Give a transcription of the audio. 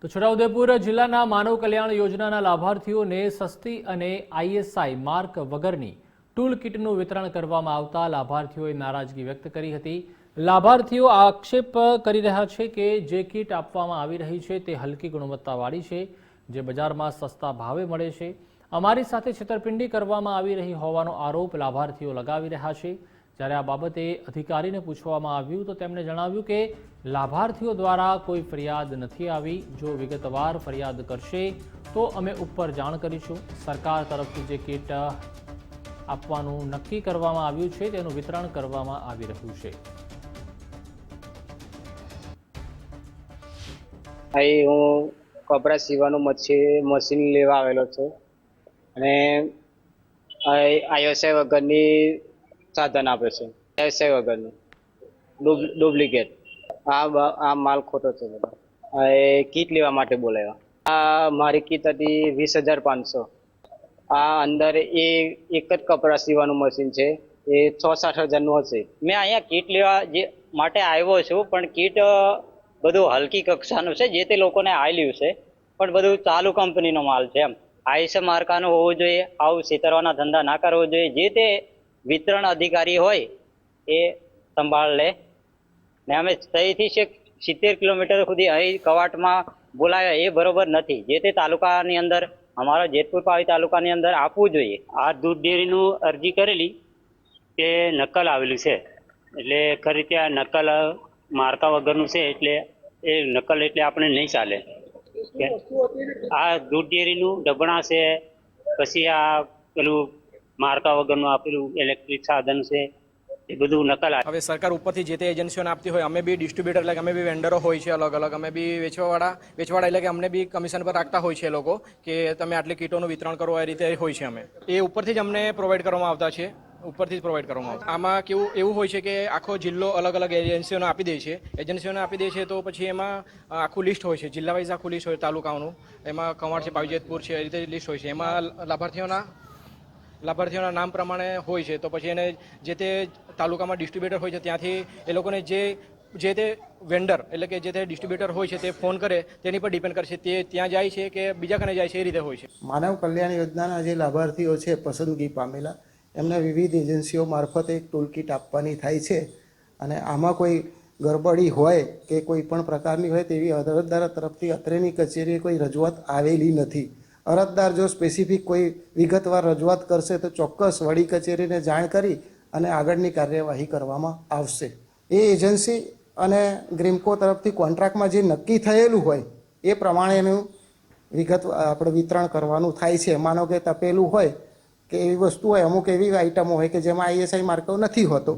તો છોટાઉદેપુર જિલ્લાના માનવ કલ્યાણ યોજનાના લાભાર્થીઓને સસ્તી અને આઈએસઆઈ માર્ક વગરની ટૂલ કિટનું વિતરણ કરવામાં આવતા લાભાર્થીઓએ નારાજગી વ્યક્ત કરી હતી। લાભાર્થીઓ આક્ષેપ કરી રહ્યા છે કે જે કિટ આપવામાં આવી રહી છે તે હલકી ગુણવત્તાવાળી છે, જે બજારમાં સસ્તા ભાવે મળે છે। અમારી સાથે છેતરપિંડી કરવામાં આવી રહી હોવાનો આરોપ લાભાર્થીઓ લગાવી રહ્યા છે। જ્યારે આ બાબતે અધિકારીને પૂછવામાં આવ્યું તો તેમણે જણાવ્યું કે લાભાર્થીઓ દ્વારા કોઈ ફરિયાદ નથી આવી। જો વિગતવાર ફરિયાદ કરશે તો અમે ઉપર જાણ કરીશું। સરકાર તરફથી જે કિટ આપવાનું નક્કી કરવામાં આવ્યું છે તેનું વિતરણ કરવામાં આવી રહ્યું છે। અહીં હું કપડા સીવાનું મશીન લેવા આવેલો છું અને આઈએસઆઈ વગરની સાધન આપે છે। આઈએસઆઈ વગરનું ડુપ્લિકેટ આ માલ ખોટો છે। બધા કીટ લેવા માટે બોલાવ્યા। આ મારી કીટ હતી 20,500। આ અંદર એક જ કપડા સીવાનું મશીન છે, એ 6-7 હજારનું હશે। મેં અહીંયા કીટ લેવા માટે આવ્યો છું, પણ કીટ બધું હલકી કક્ષાનું છે, જે તે લોકોને આવેલું છે, પણ બધું ચાલુ કંપનીનો માલ છે। એમ આઈએસઆઈ માર્કાનું હોવું જોઈએ। આવું છેતરવાના ધંધા ના કરવો જોઈએ। જે તે વિતરણ અધિકારી હોય એ સંભાળ લે ને અમે અહીંથી 70 કિલોમીટર સુધી અહીં કવાટમાં બોલાવ્યા, એ બરોબર નથી। જે તે તાલુકાની અંદર, અમારા જેતપુર પાવી તાલુકાની અંદર આપવું જોઈએ। આ દૂધ ડેરીનું અરજી કરેલી કે નકલ આવેલું છે, એટલે ખરી ત્યાં નકલ માર્કા વગરનું છે, એટલે એ નકલ એટલે આપણે નહીં ચાલે। આ દૂધ ડેરીનું ડબણા છે, પછી આ પેલું માર્કા વગરનું આપેલું ઇલેક્ટ્રિક સાધન છે, એ બધું નકલ આવે। હવે સરકાર ઉપરથી જે તે એજન્સીઓને આપતી હોય, અમે બી ડિસ્ટ્રીબ્યુટર એટલે કે અમે બી વેન્ડરો હોય છે અલગ અલગ, અમે બી વેચવાવાળા એટલે કે અમને બી કમિશન પર રાખતા હોય છે એ લોકો કે તમે આટલી કીટોનું વિતરણ કરો, એ રીતે હોય છે। અમે એ ઉપરથી જ અમને પ્રોવાઈડ કરવામાં આવતા છે, ઉપરથી જ પ્રોવાઈડ કરવામાં આવતા। આમાં કેવું એવું હોય છે કે આખો જિલ્લો અલગ અલગ એજન્સીઓને આપી દે છે। એજન્સીઓને આપી દે છે તો પછી એમાં આખું લિસ્ટ હોય છે, જિલ્લા વાઇઝ આખું લિસ્ટ હોય તાલુકાઓનું। એમાં કવાડ છે, પાવીજેતપુર છે, એ રીતે લિસ્ટ હોય છે। એમાં લાભાર્થીઓના નામ પ્રમાણે હોય છે, તો પછી એને જે તે તાલુકામાં ડિસ્ટ્રીબ્યુટર હોય છે, ત્યાંથી એ લોકોને જે તે વેન્ડર એટલે કે જે તે ડિસ્ટ્રીબ્યુટર હોય છે તે ફોન કરે, તેની પર ડિપેન્ડ કરશે તે ત્યાં જાય છે કે બીજા કને જાય છે, એ રીતે હોય છે। માનવ કલ્યાણ યોજનાના જે લાભાર્થીઓ છે પસંદગી પામેલા, એમને વિવિધ એજન્સીઓ મારફતે એક ટૂલકીટ આપવાની થાય છે અને આમાં કોઈ ગરબડી હોય કે કોઈ પણ પ્રકારની હોય તેવી અરજદાર તરફથી અત્રેની કચેરીએ કોઈ રજૂઆત આવેલી નથી। અરજદાર જો સ્પેસિફિક કોઈ વિગતવાર રજૂઆત કરશે તો ચોક્કસ વડી કચેરીને જાણ કરી અને આગળની કાર્યવાહી કરવામાં આવશે। એ એજન્સી અને ગ્રીમકો તરફથી કોન્ટ્રાક્ટમાં જે નક્કી થયેલું હોય એ પ્રમાણેનું આપણે વિતરણ કરવાનું થાય છે। માનો કે તપેલું હોય કે એવી વસ્તુ હોય, અમુક એવી આઈટમો હોય કે જેમાં આઈએસઆઈ માર્કો નથી હોતો,